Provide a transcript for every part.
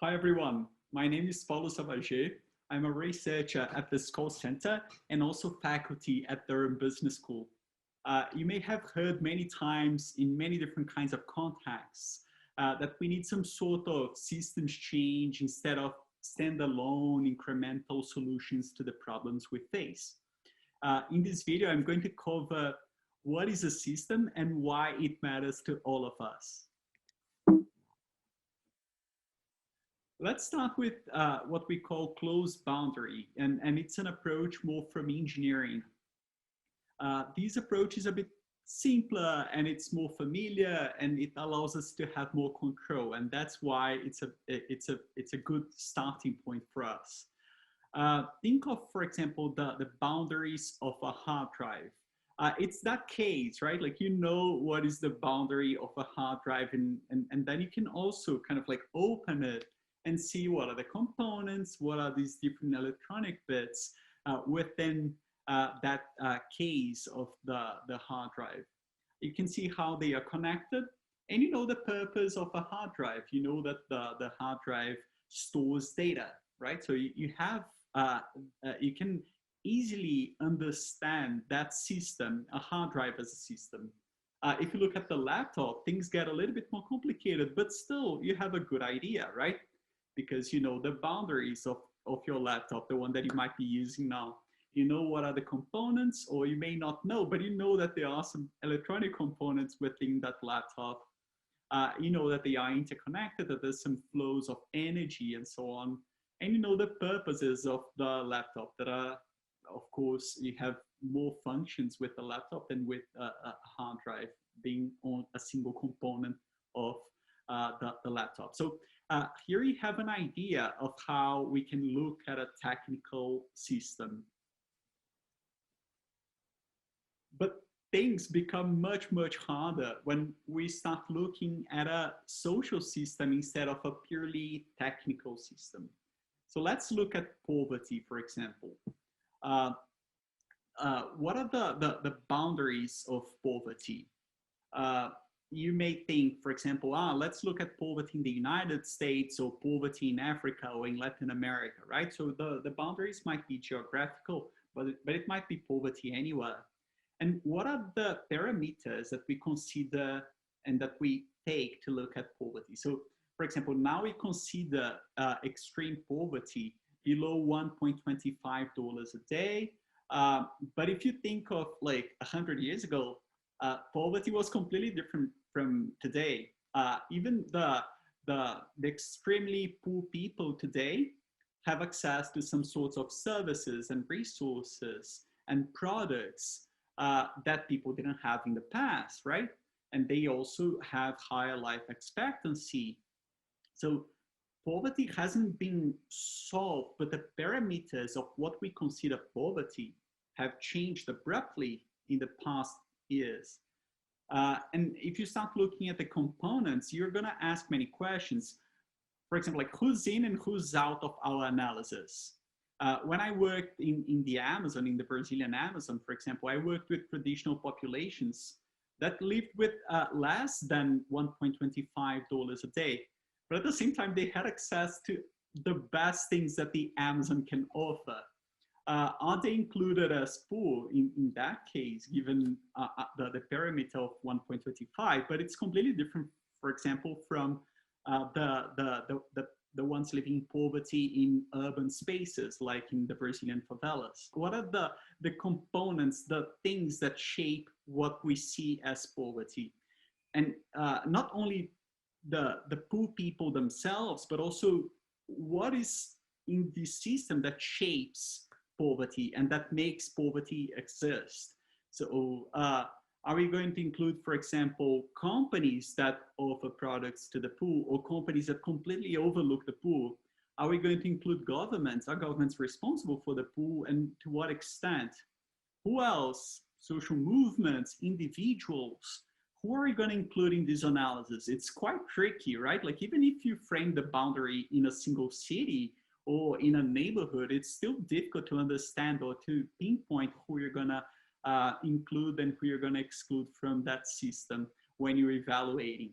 Hi everyone, my name is Paulo Savager. I'm a researcher at the Skoll Center and also faculty at Durham Business School. You may have heard many times in many different kinds of contexts that we need some sort of systems change instead of standalone incremental solutions to the problems we face. In this video, I'm going to cover what is a system and why it matters to all of us. Let's start with what we call closed boundary, and it's an approach more from engineering. This approach is a bit simpler and it's more familiar and it allows us to have more control, and that's why it's a good starting point for us. Think of, for example, the boundaries of a hard drive. It's that case, right? Like, you know what is the boundary of a hard drive, and then you can also kind of like open it and see what are the components, what are these different electronic bits within that case of the hard drive. You can see how they are connected, and you know the purpose of a hard drive. You know that the hard drive stores data, right? So you have, you can easily understand that system, a hard drive as a system. If you look at the laptop, things get a little bit more complicated, but still you have a good idea, right? Because you know the boundaries of your laptop, the one that you might be using now. You know what are the components, or you may not know, but you know that there are some electronic components within that laptop. You know that they are interconnected, that there's some flows of energy and so on. And you know the purposes of the laptop, that are, of course, you have more functions with the laptop than with a hard drive being on a single component of the laptop. So here you have an idea of how we can look at a technical system. But things become much, much harder when we start looking at a social system instead of a purely technical system. So let's look at poverty, for example. What are the boundaries of poverty? You may think, for example, let's look at poverty in the United States, or poverty in Africa, or in Latin America, right? So the boundaries might be geographical, but it might be poverty anywhere. And what are the parameters that we consider and that we take to look at poverty? So, for example, now we consider extreme poverty below $1.25 a day. But if you think of like 100 years ago, poverty was completely different from today. Even the extremely poor people today have access to some sorts of services and resources and products that people didn't have in the past, right? And they also have higher life expectancy. So poverty hasn't been solved, but the parameters of what we consider poverty have changed abruptly in the past years. And if you start looking at the components, you're going to ask many questions. For example, like, who's in and who's out of our analysis? When I worked in the Amazon, in the Brazilian Amazon, for example, I worked with traditional populations that lived with less than $1.25 a day. But at the same time, they had access to the best things that the Amazon can offer. Are they included as poor in that case, given the parameter of 1.25? But it's completely different, for example, from the ones living in poverty in urban spaces, like in the Brazilian favelas. What are the components, the things that shape what we see as poverty? And not only the poor people themselves, but also what is in the system that shapes poverty and that makes poverty exist. So are we going to include, for example, companies that offer products to the poor, or companies that completely overlook the poor? Are we going to include governments? Are governments responsible for the poor, and to what extent? Who else? Social movements, individuals. Who are we going to include in this analysis? It's quite tricky, right? Like, even if you frame the boundary in a single city or in a neighborhood, it's still difficult to understand or to pinpoint who you're going to include and who you're going to exclude from that system when you're evaluating.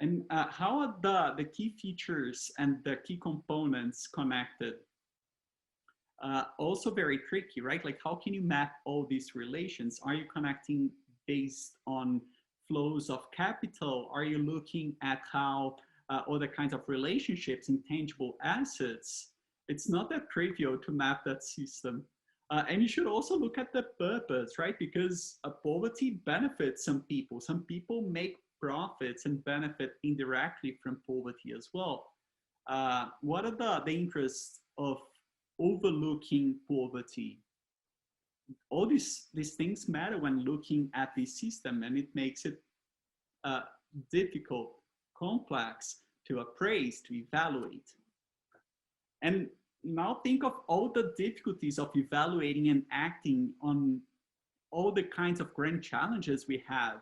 And how are the key features and the key components connected? Also very tricky, right? Like how can you map all these relations? Are you connecting based on flows of capital? Are you looking at how other kinds of relationships, intangible assets? It's not that trivial to map that system. And you should also look at the purpose, right? Because poverty benefits some people. Some people make profits and benefit indirectly from poverty as well. What are the interests of overlooking poverty? All these things matter when looking at the system, and it makes it uh, difficult, complex to appraise, to evaluate. And now think of all the difficulties of evaluating and acting on all the kinds of grand challenges we have,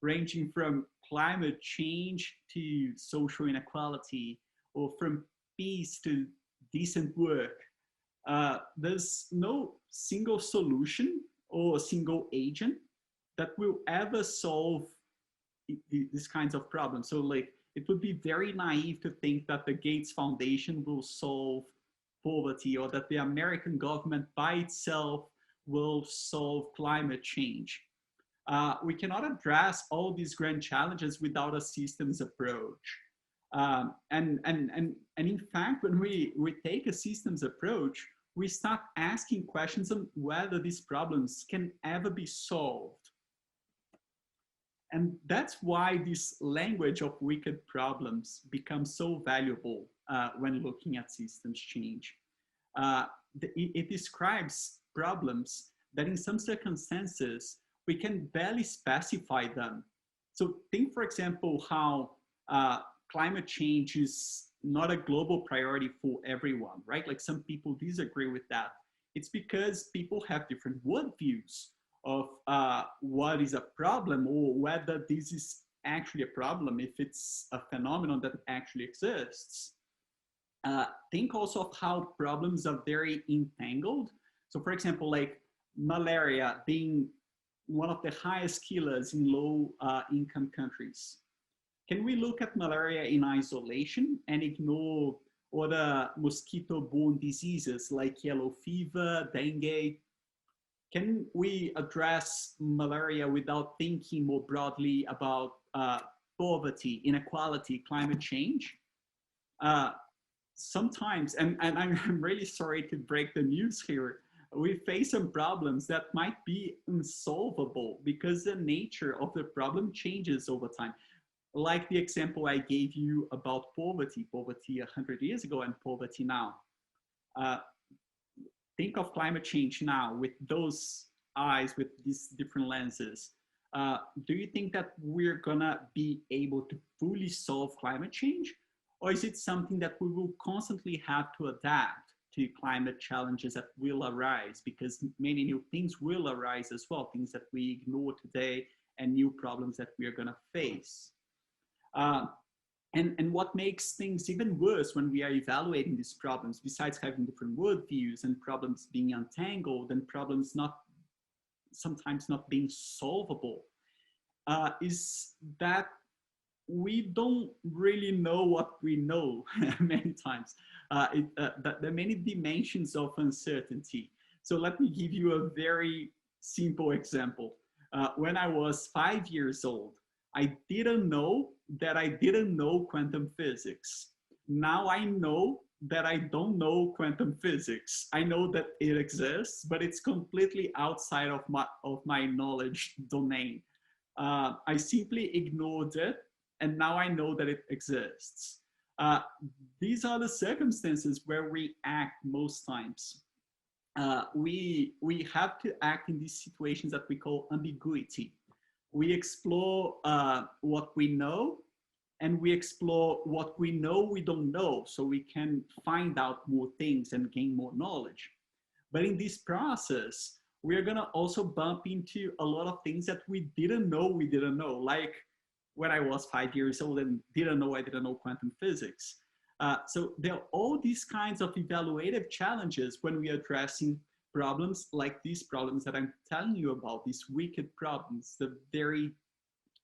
ranging from climate change to social inequality, or from peace to decent work. There's no single solution or single agent that will ever solve these kinds of problems. So like, it would be very naive to think that the Gates Foundation will solve poverty, or that the American government by itself will solve climate change. We cannot address all these grand challenges without a systems approach. And in fact, when we take a systems approach, we start asking questions on whether these problems can ever be solved. And that's why this language of wicked problems becomes so valuable when looking at systems change. It describes problems that in some circumstances, we can barely specify them. So think, for example, how climate change is not a global priority for everyone, right? Like some people disagree with that. It's because people have different worldviews of what is a problem, or whether this is actually a problem, if it's a phenomenon that actually exists. Think also of how problems are very entangled. So for example, like malaria being one of the highest killers in low income countries. Can we look at malaria in isolation and ignore other mosquito-borne diseases like yellow fever, dengue? Can we address malaria without thinking more broadly about poverty, inequality, climate change? Sometimes, and I'm really sorry to break the news here, we face some problems that might be unsolvable because the nature of the problem changes over time. Like the example I gave you about poverty 100 years ago and poverty now. Think of climate change now with those eyes, with these different lenses. Do you think that we're gonna be able to fully solve climate change? Or is it something that we will constantly have to adapt to climate challenges that will arise, because many new things will arise as well, things that we ignore today and new problems that we are gonna face. And what makes things even worse when we are evaluating these problems, besides having different worldviews and problems being untangled and problems sometimes not being solvable, is that we don't really know what we know many times. There are many dimensions of uncertainty. So let me give you a very simple example. When I was 5 years old, I didn't know that I didn't know quantum physics. Now I know that I don't know quantum physics. I know that it exists, but it's completely outside of my knowledge domain. I simply ignored it, and now I know that it exists. These are the circumstances where we act most times. We have to act in these situations that we call ambiguity. We explore what we know, and we explore what we know we don't know, so we can find out more things and gain more knowledge. But in this process, we're gonna also bump into a lot of things that we didn't know, like when I was 5 years old and didn't know I didn't know quantum physics. So there are all these kinds of evaluative challenges when we are addressing problems like these problems that I'm telling you about, these wicked problems, the very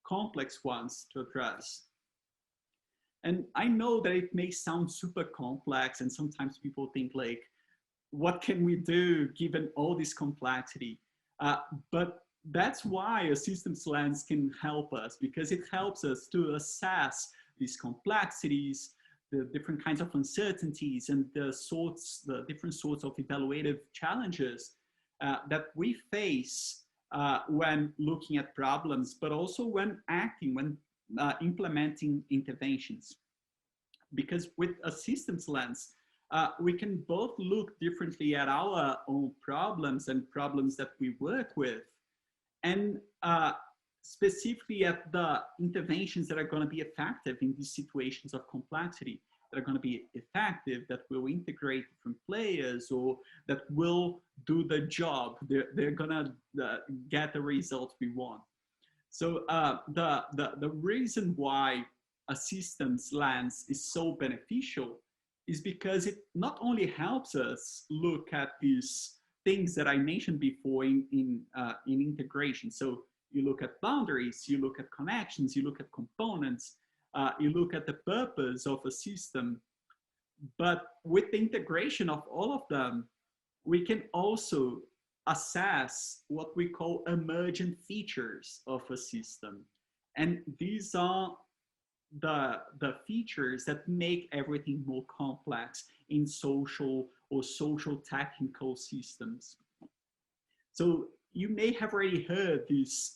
complex ones to address. And I know that it may sound super complex, and sometimes people think like, what can we do given all this complexity? Uh, but that's why a systems lens can help us, because it helps us to assess these complexities, the different kinds of uncertainties, and the different sorts of evaluative challenges that we face when looking at problems, but also when acting, when implementing interventions. Because with a systems lens, we can both look differently at our own problems and problems that we work with, and specifically at the interventions that are going to be effective in these situations of complexity, that are going to be effective, that will integrate different players, or that will do the job. They're going to get the result we want. So the reason why a systems lens is so beneficial is because it not only helps us look at these things that I mentioned before in integration. So you look at boundaries, you look at connections, you look at components, you look at the purpose of a system. But with the integration of all of them, we can also assess what we call emergent features of a system. And these are the features that make everything more complex in social or social technical systems. So you may have already heard this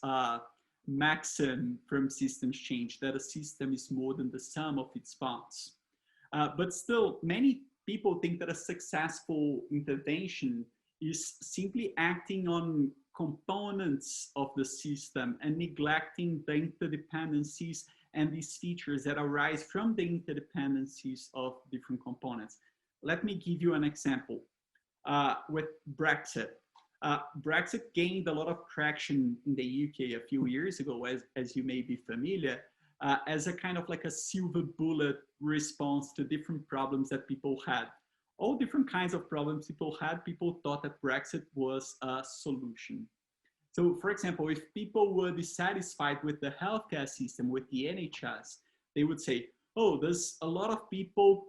maxim from systems change, that a system is more than the sum of its parts. But still, many people think that a successful intervention is simply acting on components of the system and neglecting the interdependencies and these features that arise from the interdependencies of different components. Let me give you an example. With Brexit. Brexit gained a lot of traction in the UK a few years ago, as you may be familiar, as a kind of like a silver bullet response to different problems that people had. All different kinds of problems people had, people thought that Brexit was a solution. So for example, if people were dissatisfied with the healthcare system, with the NHS, they would say, oh, there's a lot of people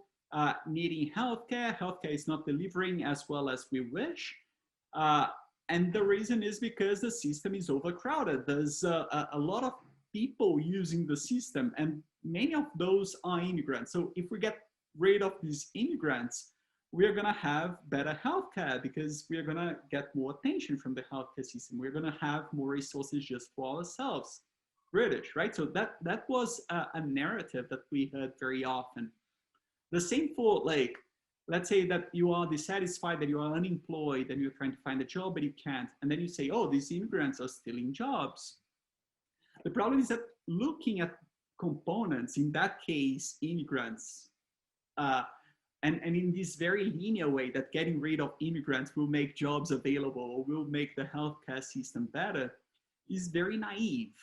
needing healthcare. Healthcare is not delivering as well as we wish. And the reason is because the system is overcrowded. There's a lot of people using the system, and many of those are immigrants. So if we get rid of these immigrants, we are going to have better healthcare, because we are going to get more attention from the healthcare system. We're going to have more resources just for ourselves. British, right? So that was a narrative that we heard very often. The same for, like, let's say that you are dissatisfied, that you are unemployed, and you're trying to find a job, but you can't. And then you say, oh, these immigrants are stealing jobs. The problem is that looking at components, in that case, immigrants, and in this very linear way that getting rid of immigrants will make jobs available or will make the healthcare system better, is very naive.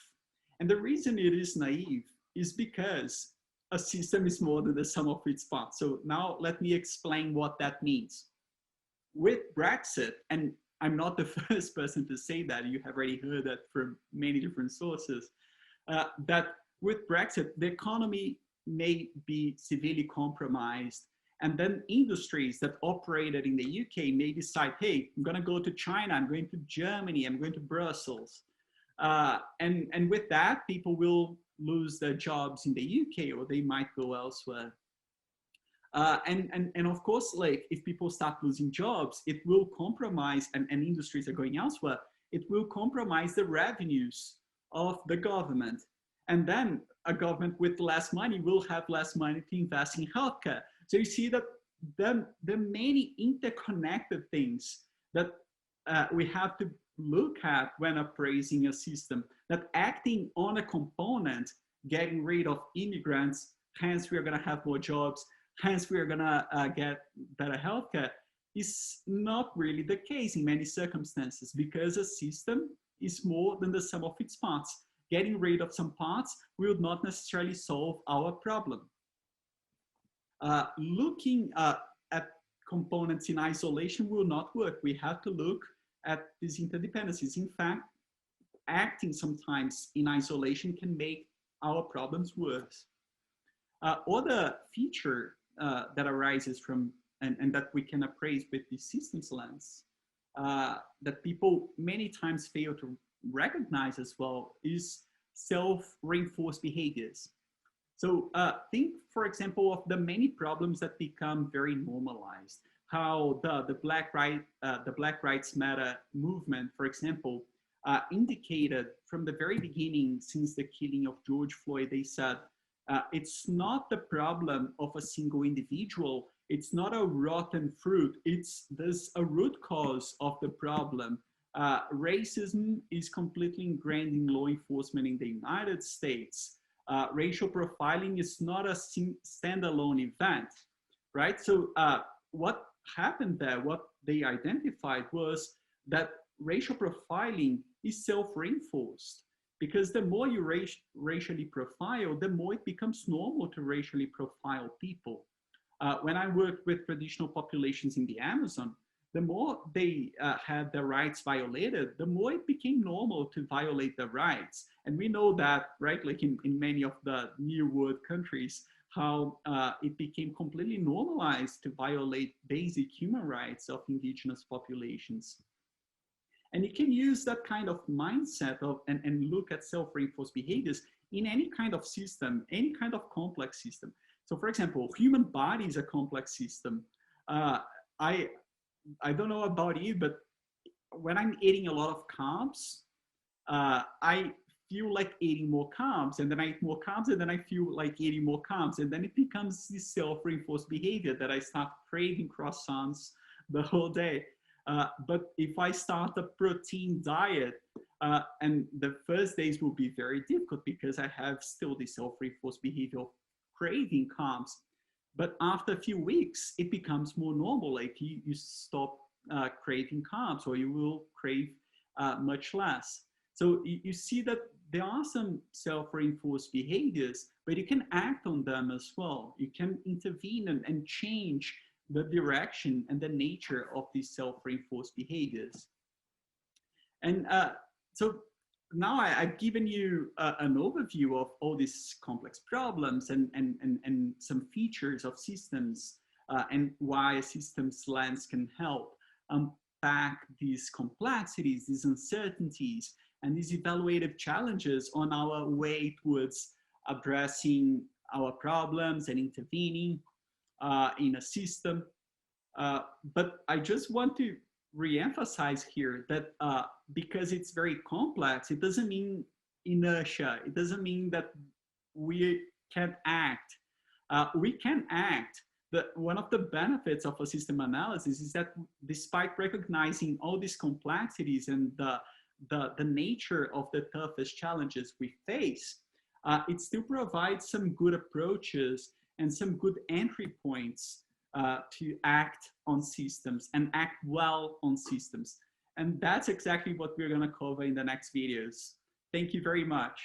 And the reason it is naive is because a system is more than the sum of its parts. So now let me explain what that means. With Brexit, and I'm not the first person to say that, you have already heard that from many different sources, that with Brexit, the economy may be severely compromised. And then industries that operated in the UK may decide, hey, I'm going to go to China, I'm going to Germany, I'm going to Brussels. And with that, people will lose their jobs in the UK, or they might go elsewhere. And of course, like, if people start losing jobs, it will compromise, and industries are going elsewhere, it will compromise the revenues of the government. And then a government with less money will have less money to invest in healthcare. So you see that the many interconnected things that we have to look at when appraising a system, that acting on a component, getting rid of immigrants, hence we are going to have more jobs, hence we are going to get better healthcare, is not really the case in many circumstances, because a system is more than the sum of its parts. Getting rid of some parts will not necessarily solve our problem. Looking at components in isolation will not work. We have to look at these interdependencies. In fact, acting sometimes in isolation can make our problems worse. Other feature that arises from and that we can appraise with the systems lens that people many times fail to recognize as well is self-reinforced behaviors. So think, for example, of the many problems that become very normalized. How the Black Rights Matter movement, for example, indicated from the very beginning, since the killing of George Floyd, they said it's not the problem of a single individual. It's not a rotten fruit. There's a root cause of the problem. Racism is completely ingrained in law enforcement in the United States. Racial profiling is not a standalone event, right? So what happened there, what they identified was that racial profiling is self-reinforced, because the more you racially profile, the more it becomes normal to racially profile people. When I worked with traditional populations in the Amazon, the more they had their rights violated, the more it became normal to violate their rights. And we know that, right, like in many of the New World countries, how it became completely normalized to violate basic human rights of indigenous populations. And you can use that kind of mindset and look at self-reinforced behaviors in any kind of system, any kind of complex system. So for example, human body is a complex system. I don't know about you, but when I'm eating a lot of carbs, I feel like eating more carbs, and then I eat more carbs, and then I feel like eating more carbs, and then it becomes this self-reinforced behavior that I start craving croissants the whole day. But if I start a protein diet, and the first days will be very difficult because I have still the self-reinforced behavior of craving carbs. But after a few weeks, it becomes more normal. Like you stop craving carbs, or you will crave much less. So you see that there are some self-reinforced behaviors, but you can act on them as well. You can intervene and change the direction and the nature of these self-reinforced behaviors. And so now I've given you an overview of all these complex problems and some features of systems and why a systems lens can help unpack these complexities, these uncertainties, and these evaluative challenges on our way towards addressing our problems and intervening in a system. But I just want to re-emphasize here that because it's very complex, it doesn't mean inertia. It doesn't mean that we can't act. We can act. One of the benefits of a system analysis is that despite recognizing all these complexities and the nature of the toughest challenges we face, it still provides some good approaches and some good entry points to act on systems and act well on systems. And that's exactly what we're going to cover in the next videos. Thank you very much.